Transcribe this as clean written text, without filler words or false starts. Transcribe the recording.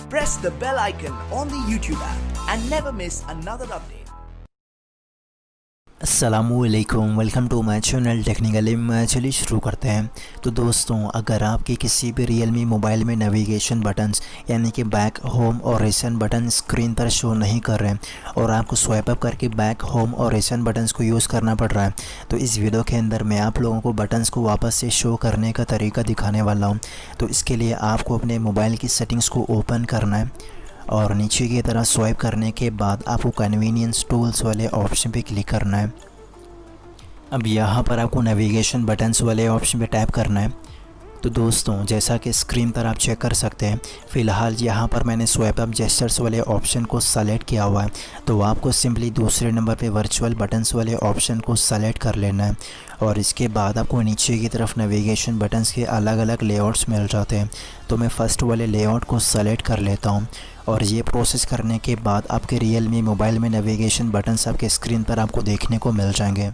Press the bell icon on the YouTube app and never miss another update. अस्सलामुअलैकुम, welcome to my channel technically में। चलिए शुरू करते हैं। तो दोस्तों, अगर आपके किसी भी Realme मोबाइल में नेविगेशन बटन्स यानी कि बैक, होम और रीसेंट बटन स्क्रीन पर शो नहीं कर रहे हैं और आपको स्वाइप अप करके बैक, होम और रीसेंट बटन्स को यूज़ करना पड़ रहा है, तो इस वीडियो के अंदर मैं आप लोगों को बटन्स को वापस से शो करने का तरीका दिखाने वाला हूँ। तो इसके लिए आपको अपने मोबाइल की सेटिंग्स को ओपन करना है और नीचे की तरह स्वाइप करने के बाद आपको कन्वीनियंस टूल्स वाले ऑप्शन पे क्लिक करना है। अब यहाँ पर आपको नेविगेशन बटन्स वाले ऑप्शन पे टैप करना है। तो दोस्तों, जैसा कि स्क्रीन पर आप चेक कर सकते हैं, फ़िलहाल यहाँ पर मैंने स्वाइप अप जेस्चर्स वाले ऑप्शन को सेलेक्ट किया हुआ है। तो आपको सिंपली दूसरे नंबर पे वर्चुअल बटन्स वाले ऑप्शन को सेलेक्ट कर लेना है और इसके बाद आपको नीचे की तरफ नेविगेशन बटन्स के अलग अलग लेआउट्स मिल जाते हैं। तो मैं फ़र्स्ट वाले लेआउट को सेलेक्ट कर लेता हूँ और ये प्रोसेस करने के बाद आपके Realme मोबाइल में नेविगेशन बटन्स आपके स्क्रीन पर आपको देखने को मिल जाएंगे।